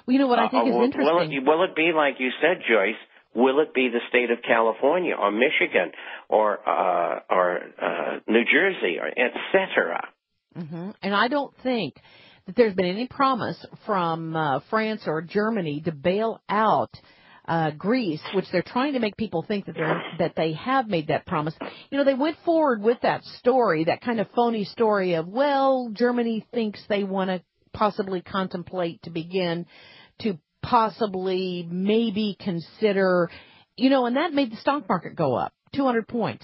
Well, you know what I think is interesting? Will it be, like you said, Joyce, will it be the state of California or Michigan or New Jersey, or et cetera? Mm-hmm. And I don't think that there's been any promise from France or Germany to bail out Greece, which they're trying to make people think that they have made that promise. You know, they went forward with that story, that kind of phony story of, well, Germany thinks they want to possibly contemplate to begin to possibly maybe consider, you know, and that made the stock market go up 200 points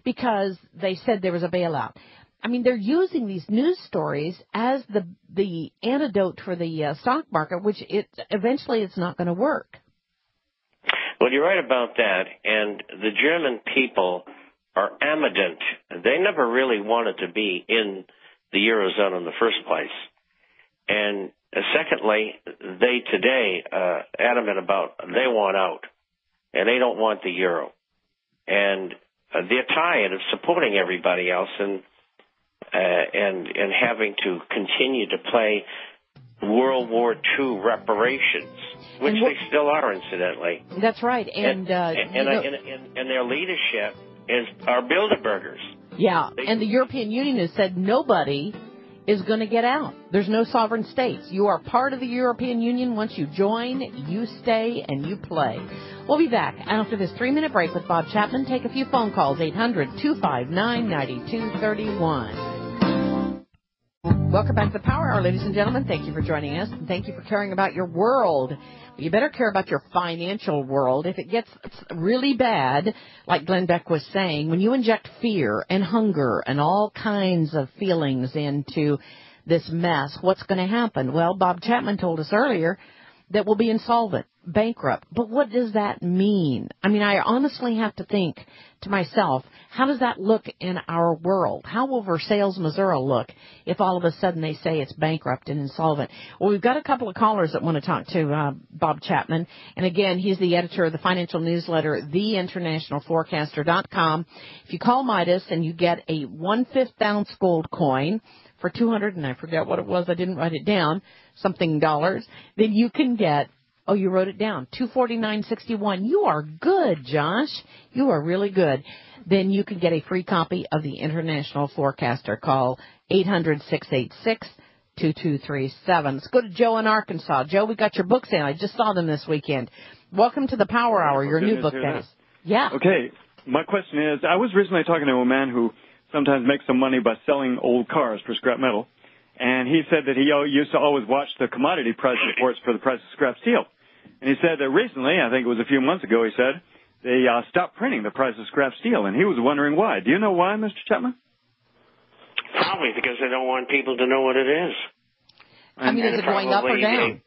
because they said there was a bailout. I mean, they're using these news stories as the antidote for the stock market, which eventually it's not going to work. Well, you're right about that, and the German people are adamant. They never really wanted to be in the Eurozone in the first place. And secondly, they today adamant about they want out, and they don't want the euro. And they're tired of supporting everybody else and having to continue to play World War II reparations, which they still are, incidentally. That's right, and their leadership are Bilderbergers. Yeah, and the European Union has said nobody is going to get out. There's no sovereign states. You are part of the European Union. Once you join, you stay and you play. We'll be back after this 3-minute break with Bob Chapman. Take a few phone calls, 800-259-9231. Welcome back to the Power Hour, ladies and gentlemen. Thank you for joining us, and thank you for caring about your world. You better care about your financial world. If it gets really bad, like Glenn Beck was saying, when you inject fear and hunger and all kinds of feelings into this mess, what's going to happen? Well, Bob Chapman told us earlier that we'll be insolvent, bankrupt. But what does that mean? I mean, I honestly have to think to myself, how does that look in our world? How will Versailles, Missouri look if all of a sudden they say it's bankrupt and insolvent? Well, we've got a couple of callers that want to talk to Bob Chapman. And again, he's the editor of the financial newsletter, theinternationalforecaster.com. If you call Midas and you get a 1/5 ounce gold coin for $200, and I forget what it was, I didn't write it down, something dollars, then you can get, oh, you wrote it down, $249.61. You are good, Josh. You are really good. Then you can get a free copy of the International Forecaster. Call 800-686-2237. Let's go to Joe in Arkansas. Joe, we got your books in. I just saw them this weekend. Welcome to the Power Hour, your new book days. Yeah. Okay. My question is, I was recently talking to a man who sometimes makes some money by selling old cars for scrap metal. And he said that he used to always watch the commodity price reports for the price of scrap steel. And he said that recently, I think it was a few months ago, he said, they stopped printing the price of scrap steel. And he was wondering why. Do you know why, Mr. Chapman? Probably because they don't want people to know what it is. I mean, is it going up or down?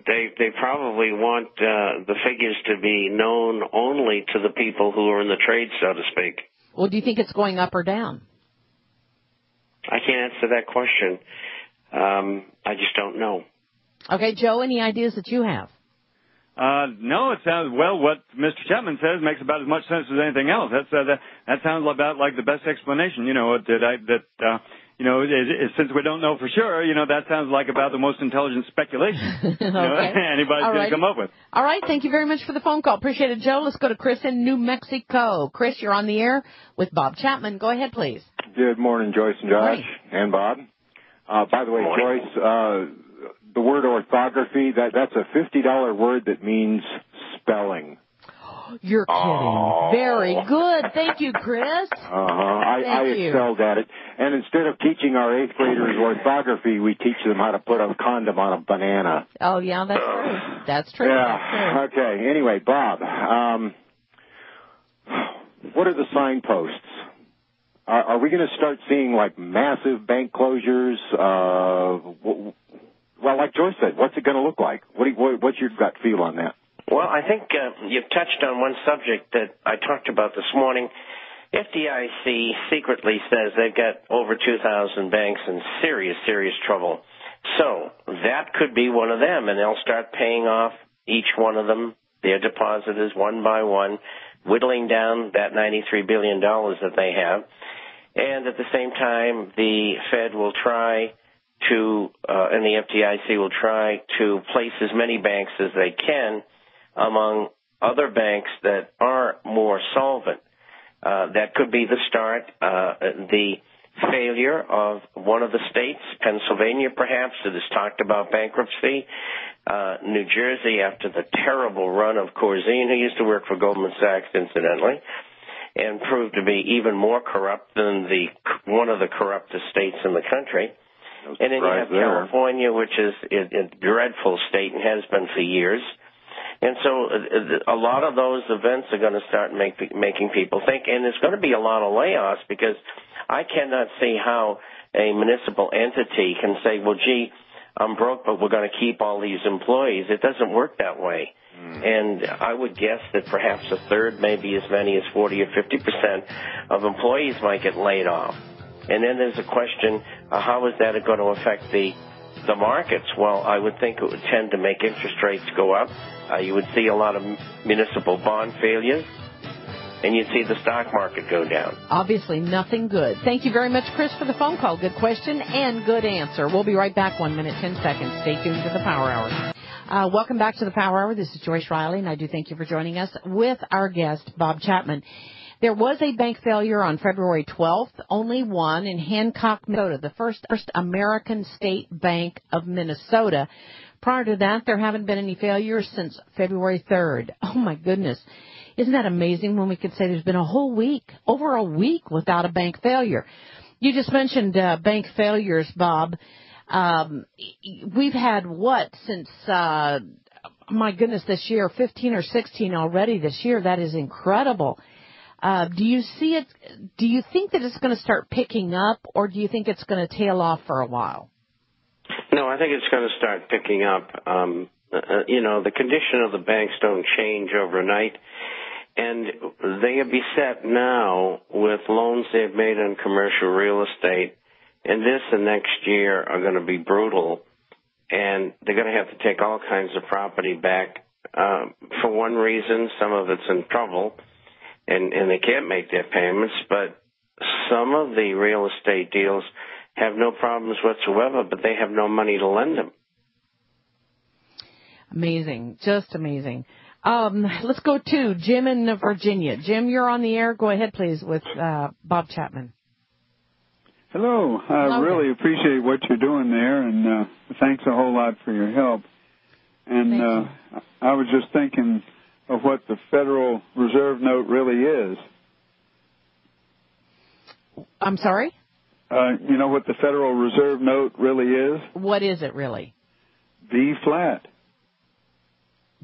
They probably want the figures to be known only to the people who are in the trade, so to speak. Well, do you think it's going up or down? I can't answer that question. I just don't know. Okay, Joe, any ideas that you have? No, it sounds, well, what Mr. Chapman says makes about as much sense as anything else. That sounds about like the best explanation, you know, since we don't know for sure, you know, that sounds like about the most intelligent speculation anybody's going to come up with. All right, thank you very much for the phone call. Appreciate it, Joe. Let's go to Chris in New Mexico. Chris, you're on the air with Bob Chapman. Go ahead, please. Good morning, Joyce and Josh and Bob. By the way, Joyce, the word orthography, that's a $50 word that means spelling. You're kidding. Very good. Thank you, Chris. I excelled at it. And instead of teaching our 8th graders orthography, we teach them how to put a condom on a banana. Oh, yeah, that's true. That's true. Yeah. That's true. Okay. Anyway, Bob, what are the signposts? Are we going to start seeing, like, massive bank closures? Well, like Joyce said, what's it going to look like? What's your gut feel on that? Well, I think you've touched on one subject that I talked about this morning. FDIC secretly says they've got over 2,000 banks in serious, serious trouble. So that could be one of them, and they'll start paying off each one of them, their depositors, one by one, whittling down that $93 billion that they have. And at the same time, the Fed will try to, and the FDIC will try to place as many banks as they can among other banks that are more solvent. That could be the start. The failure of one of the states, Pennsylvania perhaps, that has talked about bankruptcy. New Jersey, after the terrible run of Corzine, who used to work for Goldman Sachs, incidentally, and proved to be even more corrupt than one of the corruptest states in the country. And then you have California, which is a dreadful state and has been for years. And so a lot of those events are going to start making people think, and there's going to be a lot of layoffs, because I cannot see how a municipal entity can say, well, gee, I'm broke, but we're going to keep all these employees. It doesn't work that way. And I would guess that perhaps a third, maybe as many as 40 or 50% of employees might get laid off. And then there's a question, how is that going to affect the markets? Well, I would think it would tend to make interest rates go up. You would see a lot of municipal bond failures, and you'd see the stock market go down. Obviously, nothing good. Thank you very much, Chris, for the phone call. Good question and good answer. We'll be right back. 1 minute, 10 seconds. Stay tuned to the Power Hour. Welcome back to the Power Hour. This is Joyce Riley, and I do thank you for joining us with our guest, Bob Chapman. There was a bank failure on February 12th, only one in Hancock, Minnesota, the first American State Bank of Minnesota. Prior to that, there haven't been any failures since February 3rd. Oh, my goodness. Isn't that amazing when we could say there's been a whole week, over a week, without a bank failure? You just mentioned bank failures, Bob. We've had what since, my goodness, this year, 15 or 16 already this year. That is incredible. Do you see it? Do you think that it's going to start picking up, or do you think it's going to tail off for a while? No, I think it's going to start picking up. The condition of the banks don't change overnight, and they are beset now with loans they've made on commercial real estate, and this and next year are going to be brutal, and they're going to have to take all kinds of property back. For one reason, some of it's in trouble, and they can't make their payments, but some of the real estate deals have no problems whatsoever, but they have no money to lend them. Amazing. Just amazing. Let's go to Jim in Virginia. Jim, you're on the air. Go ahead, please, with Bob Chapman. Hello. I really appreciate what you're doing there, and thanks a whole lot for your help. And I was just thinking of what the Federal Reserve note really is. I'm sorry? You know what the Federal Reserve note really is? What is it really? B flat.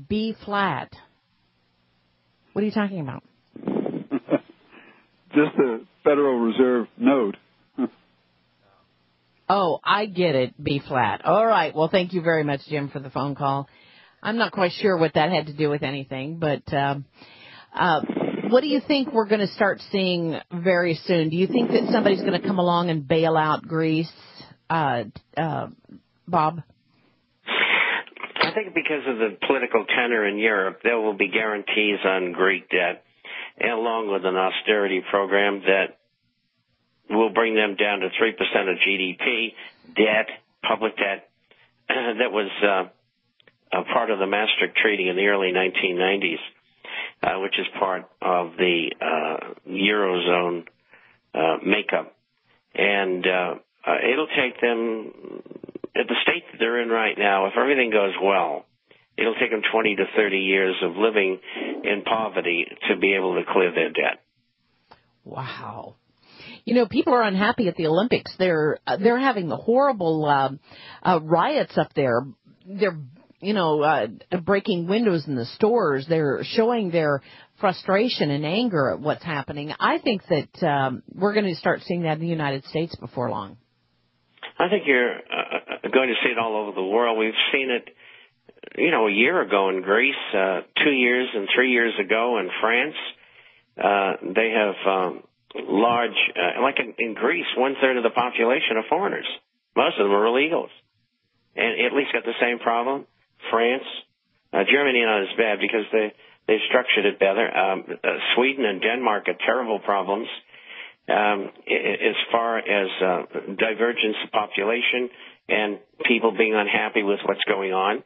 B flat. What are you talking about? Just the Federal Reserve note. Oh, I get it. B flat. All right. Well, thank you very much, Jim, for the phone call. I'm not quite sure what that had to do with anything, but what do you think we're going to start seeing very soon? Do you think that somebody's going to come along and bail out Greece, Bob? I think because of the political tenor in Europe, there will be guarantees on Greek debt, along with an austerity program that will bring them down to 3% of GDP, debt, public debt, that was a part of the Maastricht Treaty in the early 1990s, which is part of the Eurozone makeup. And it'll take them, at the state that they're in right now, if everything goes well, it'll take them 20 to 30 years of living in poverty to be able to clear their debt. Wow. You know, people are unhappy at the Olympics. They're having the horrible riots up there. They're, breaking windows in the stores. They're showing their frustration and anger at what's happening. I think that we're going to start seeing that in the United States before long. I think you're going to see it all over the world. We've seen it, a year ago in Greece, 2 years and 3 years ago in France. They have large, like in Greece, 1/3 of the population are foreigners. Most of them are illegals. And at least got the same problem. France, Germany not as bad because they've structured it better. Sweden and Denmark have terrible problems. As far as divergence of population, and people being unhappy with what's going on.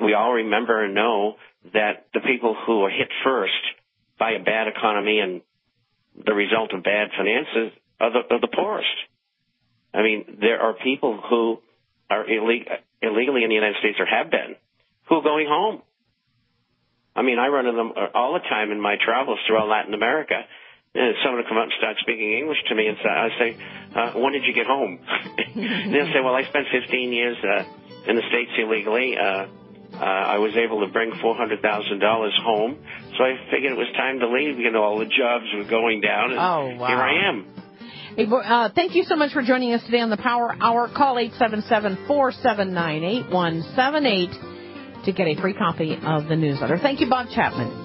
We all remember and know that the people who are hit first by a bad economy and the result of bad finances are the poorest. I mean, there are people who are illegally in the United States or have been, who are going home. I mean, I run into them all the time in my travels throughout Latin America. And someone will come up and start speaking English to me, and I say, when did you get home? They'll say, well, I spent 15 years in the States illegally. I was able to bring $400,000 home, so I figured it was time to leave. You know, all the jobs were going down, and here I am. Hey, thank you so much for joining us today on the Power Hour. Call 877-479-8178 to get a free copy of the newsletter. Thank you, Bob Chapman.